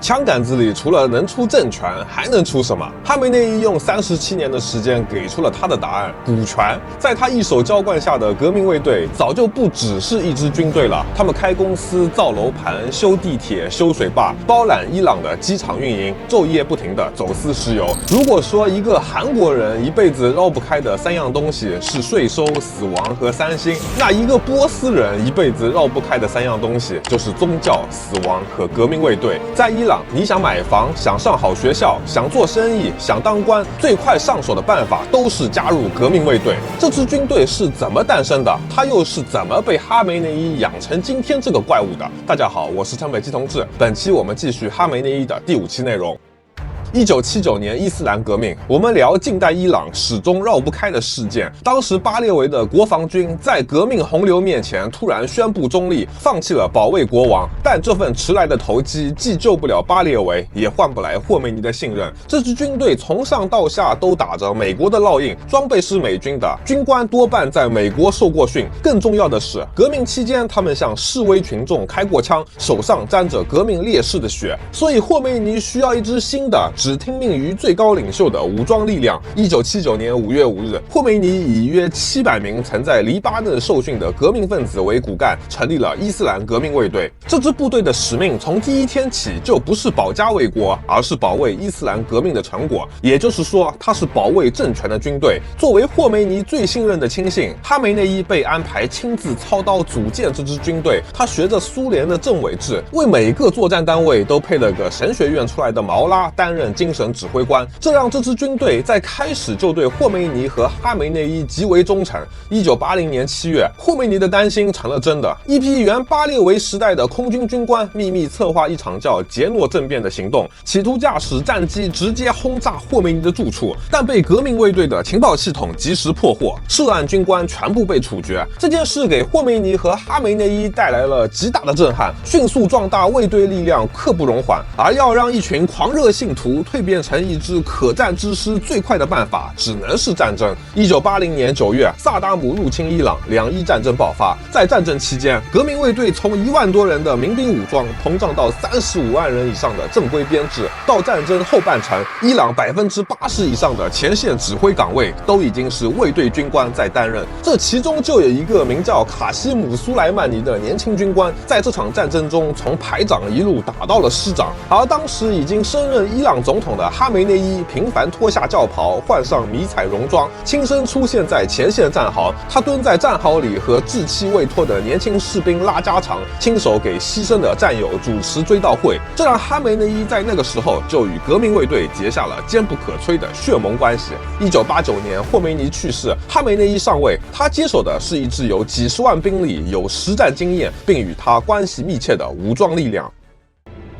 枪杆子里除了能出政权，还能出什么？哈梅内伊用37年的时间给出了他的答案：股权。在他一手浇灌下的革命卫队，早就不只是一支军队了。他们开公司、造楼盘、修地铁、修水坝，包揽伊朗的机场运营，昼夜不停地走私石油。如果说一个韩国人一辈子绕不开的3样东西是税收、死亡和三星，那一个波斯人一辈子绕不开的3样东西就是宗教、死亡和革命卫队。在伊朗，你想买房、想上好学校、想做生意、想当官，最快上手的办法都是加入革命卫队。这支军队是怎么诞生的？它又是怎么被哈梅内伊养成今天这个怪物的？大家好，我是陈北基同志，本期我们继续哈梅内伊的第5期内容。1979年伊斯兰革命，我们聊近代伊朗始终绕不开的事件。当时巴列维的国防军在革命洪流面前突然宣布中立，放弃了保卫国王。但这份迟来的投机既救不了巴列维，也换不来霍梅尼的信任。这支军队从上到下都打着美国的烙印，装备是美军的，军官多半在美国受过训。更重要的是，革命期间他们向示威群众开过枪，手上沾着革命烈士的血。所以霍梅尼需要一支新的只听命于最高领袖的武装力量。1979年5月5日，霍梅尼以约700名曾在黎巴嫩受训的革命分子为骨干，成立了伊斯兰革命卫队。这支部队的使命从第一天起就不是保家卫国，而是保卫伊斯兰革命的成果。也就是说，它是保卫政权的军队。作为霍梅尼最信任的亲信，哈梅内伊被安排亲自操刀组建这支军队。他学着苏联的政委制，为每个作战单位都配了个神学院出来的毛拉担任精神指挥官，这让这支军队在开始就对霍梅尼和哈梅内伊极为忠诚。1980年7月，霍梅尼的担心成了真的。一批原巴列维时代的空军军官秘密策划一场叫杰诺政变的行动，企图驾驶战机直接轰炸霍梅尼的住处，但被革命卫队的情报系统及时破获，涉案军官全部被处决。这件事给霍梅尼和哈梅内伊带来了极大的震撼，迅速壮大卫队力量刻不容缓。而要让一群狂热信徒蜕变成一支可战之师，最快的办法只能是战争。1980年9月，萨达姆入侵伊朗，两伊战争爆发。在战争期间，革命卫队从1万多人的民兵武装膨胀到35万人以上的正规编制。到战争后半程，伊朗80%以上的前线指挥岗位都已经是卫队军官在担任。这其中就有一个名叫卡西姆苏莱曼尼的年轻军官，在这场战争中从排长一路打到了师长。而当时已经升任伊朗总统的哈梅内伊频繁脱下轿袍，换上迷彩戎装，亲身出现在前线战壕。他蹲在战壕里和稚气未脱的年轻士兵拉家常，亲手给牺牲的战友主持追悼会。这让哈梅内伊在那个时候就与革命卫队结下了坚不可摧的血盟关系。1989年，霍梅尼去世，哈梅内伊上位，他接手的是一支有几十万兵力、有实战经验，并与他关系密切的武装力量。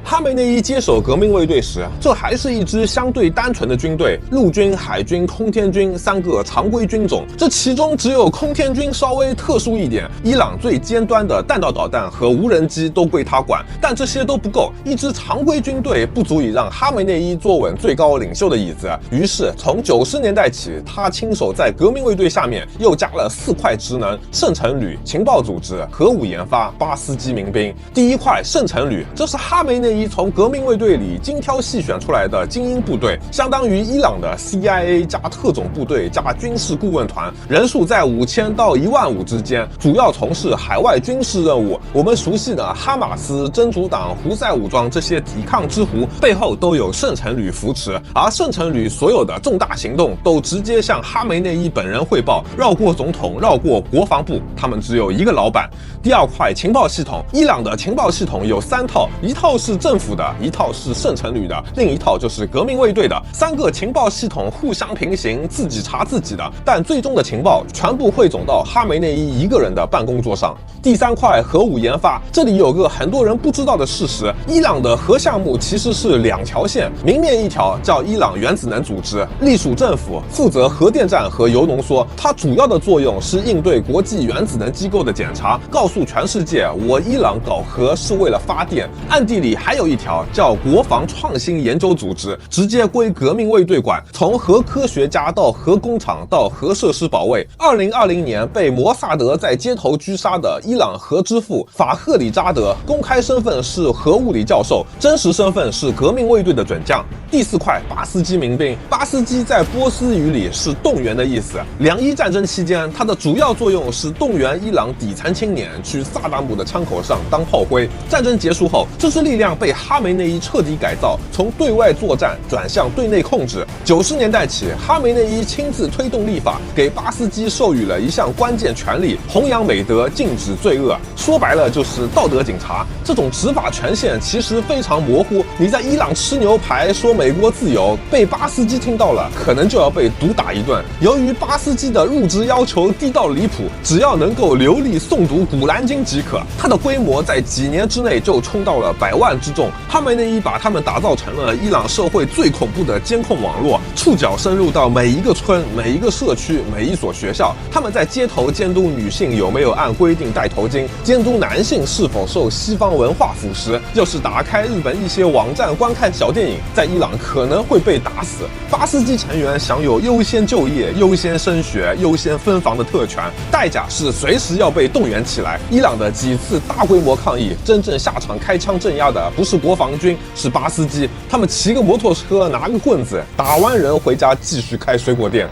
哈梅内伊接手革命卫队时，这还是一支相对单纯的军队，陆军、海军、空天军3个常规军种。这其中只有空天军稍微特殊一点，伊朗最尖端的弹道导弹和无人机都归他管。但这些都不够，一支常规军队不足以让哈梅内伊坐稳最高领袖的椅子。于是从90年代起，他亲手在革命卫队下面又加了4块职能：圣城旅、情报组织、核武研发、巴斯基民兵。第一块圣城旅，这是哈梅内伊从革命卫队里精挑细选出来的精英部队，相当于伊朗的 CIA 加特种部队加军事顾问团，人数在5000到15000之间，主要从事海外军事任务。我们熟悉的哈马斯、真主党、胡塞武装这些抵抗之狐背后都有圣城旅扶持，而圣城旅所有的重大行动都直接向哈梅内伊本人汇报，绕过总统，绕过国防部，他们只有一个老板。第二块情报系统，伊朗的情报系统有3套，一套是政府的，一套是圣城旅的，另一套就是革命卫队的。3个情报系统互相平行，自己查自己的，但最终的情报全部汇总到哈梅内伊一个人的办公桌上。第3块核武研发，这里有个很多人不知道的事实，伊朗的核项目其实是2条线，明面一条叫伊朗原子能组织，隶属政府，负责核电站和铀浓缩，它主要的作用是应对国际原子能机构的检查，告诉全世界我伊朗搞核是为了发电。暗地里还还有一条叫国防创新研究组织，直接归革命卫队管，从核科学家到核工厂到核设施保卫。2020年被摩萨德在街头狙杀的伊朗核之父法赫里扎德，公开身份是核物理教授，真实身份是革命卫队的准将。第4块，巴斯基民兵。巴斯基在波斯语里是动员的意思。两伊战争期间，它的主要作用是动员伊朗底层青年去萨达姆的枪口上当炮灰。战争结束后，这支力量被哈梅内伊彻底改造，从对外作战转向对内控制。90年代起，哈梅内伊亲自推动立法，给巴斯基授予了一项关键权利：弘扬美德，禁止罪恶。说白了就是道德警察。这种执法权限其实非常模糊。你在伊朗吃牛排说美国自由，被巴斯基听到了，可能就要被毒打一顿。由于巴斯基的入职要求低到离谱，只要能够流利诵读《古兰经》即可。它的规模在几年之内就冲到了100万之众。哈梅内伊把他们打造成了伊朗社会最恐怖的监控网络，触角深入到每一个村、每一个社区、每一所学校。他们在街头监督女性有没有按规定戴头巾，监督男性是否受西方文化腐蚀。要是打开日本一些网站观看小电影，在伊朗可能会被打死。巴斯基成员享有优先就业、优先升学、优先分房的特权，代价是随时要被动员起来。伊朗的几次大规模抗议，真正下场开枪镇压的不是国防军，是巴斯基。他们骑个摩托车，拿个棍子，打完人回家继续开水果店。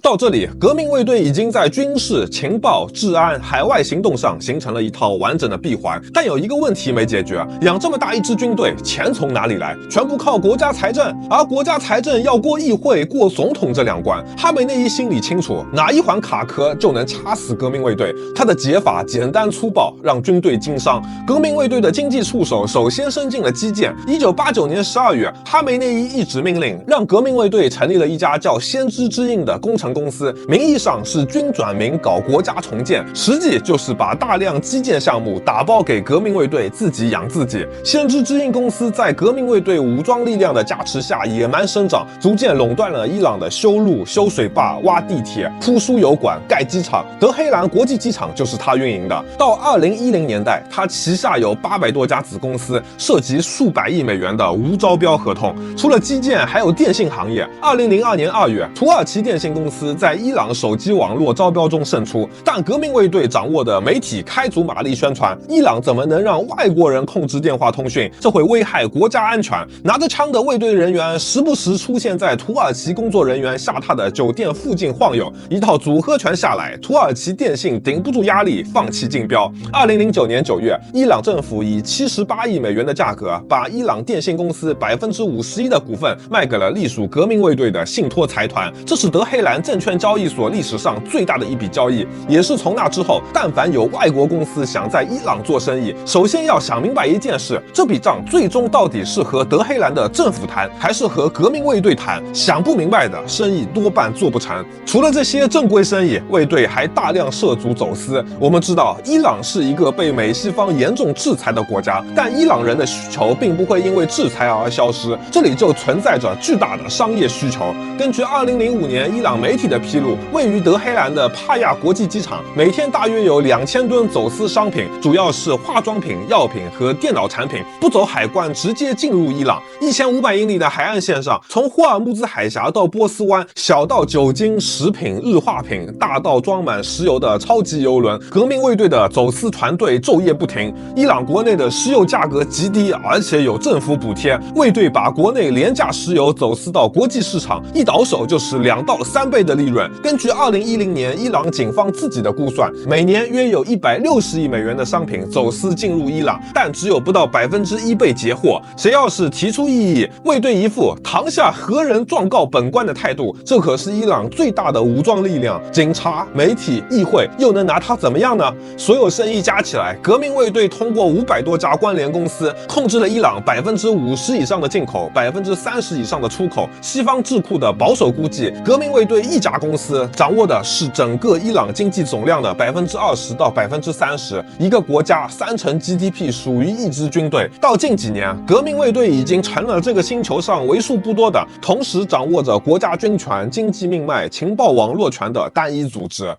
到这里，革命卫队已经在军事、情报、治安、海外行动上形成了一套完整的闭环。但有一个问题没解决，养这么大一支军队，钱从哪里来？全部靠国家财政，而国家财政要过议会、过总统这2关。哈梅内伊心里清楚，哪一环卡壳就能掐死革命卫队。他的解法简单粗暴，让军队经商。革命卫队的经济触手首先伸进了基建。1989年12月，哈梅内伊一纸命令，让革命卫队成立了一家叫先知之印的工程公司，名义上是军转民搞国家重建，实际就是把大量基建项目打包给革命卫队自己养自己。先知之印公司在革命卫队武装力量的加持下野蛮生长，逐渐垄断了伊朗的修路、修水坝、挖地铁、铺输油管、盖机场。德黑兰国际机场就是他运营的。到2010年代，他旗下有800多家子公司，涉及数百亿美元的无招标合同。除了基建，还有电信行业。2002年2月，土耳其电信公司在伊朗手机网络招标中胜出，但革命卫队掌握的媒体开足马力宣传，伊朗怎么能让外国人控制电话通讯？这会危害国家安全。拿着枪的卫队人员时不时出现在土耳其工作人员下榻的酒店附近晃悠，一套组合拳下来，土耳其电信顶不住压力，放弃竞标。2009年9月，伊朗政府以78亿美元的价格，把伊朗电信公司51%的股份卖给了隶属革命卫队的信托财团，这是德黑兰证券交易所历史上最大的一笔交易，也是从那之后，但凡有外国公司想在伊朗做生意，首先要想明白一件事：这笔账最终到底是和德黑兰的政府谈，还是和革命卫队谈？想不明白的生意多半做不成。除了这些正规生意，卫队还大量涉足走私。我们知道，伊朗是一个被美西方严重制裁的国家，但伊朗人的需求并不会因为制裁而消失，这里就存在着巨大的商业需求。根据2005年伊朗媒体的披露，位于德黑兰的帕亚国际机场每天大约有2000吨走私商品，主要是化妆品、药品和电脑产品，不走海关直接进入伊朗。1500英里的海岸线上，从霍尔木兹海峡到波斯湾，小到酒精、食品、日化品，大到装满石油的超级油轮，革命卫队的走私团队昼夜不停。伊朗国内的石油价格极低，而且有政府补贴，卫队把国内廉价石油走私到国际市场，一倒手就是2到3倍的利润。根据2010年伊朗警方自己的估算，每年约有160亿美元的商品走私进入伊朗，但只有不到1%被截获。谁要是提出异议，卫队一副堂下何人状告本官的态度，这可是伊朗最大的武装力量，警察、媒体、议会又能拿他怎么样呢？所有生意加起来，革命卫队通过500多家关联公司，控制了伊朗50%以上的进口，30%以上的出口。西方智库的保守估计，革命卫队一家公司掌握的是整个伊朗经济总量的20%到30%。一个国家30%GDP 属于一支军队。到近几年，革命卫队已经成了这个星球上为数不多的同时掌握着国家军权、经济命脉、情报网络权的单一组织。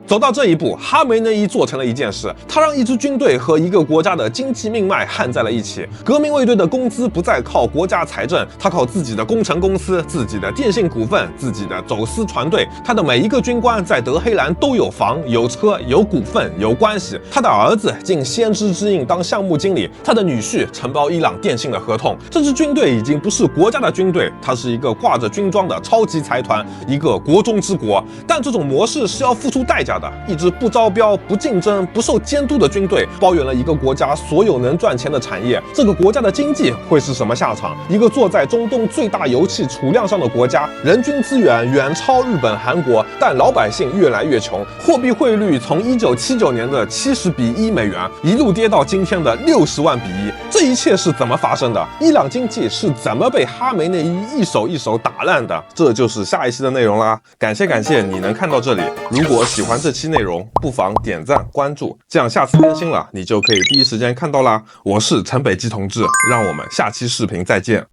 走到这一步，哈梅内伊做成了一件事，他让一支军队和一个国家的经济命脉焊在了一起。革命卫队的工资不再靠国家财政，他靠自己的工程公司、自己的电信股份、自己的走私船队。他的每一个军官在德黑兰都有房、有车、有股份、有关系。他的儿子进先知之印当项目经理，他的女婿承包伊朗电信的合同。这支军队已经不是国家的军队，它是一个挂着军装的超级财团，一个国中之国。但这种模式是要付出代价的。一支不招标、不竞争、不受监督的军队，包圆了一个国家所有能赚钱的产业，这个国家的经济会是什么下场？一个坐在中东最大油气储量上的国家，人均资源远超日本、韩国，但老百姓越来越穷，货币汇率从1979年的70比1美元一路跌到今天的60万比1，这一切是怎么发生的？伊朗经济是怎么被哈梅内伊一手一手打烂的？这就是下一期的内容啦！感谢你能看到这里，如果喜欢这期内容，不妨点赞关注，这样下次更新了你就可以第一时间看到啦。我是陈北基同志，让我们下期视频再见。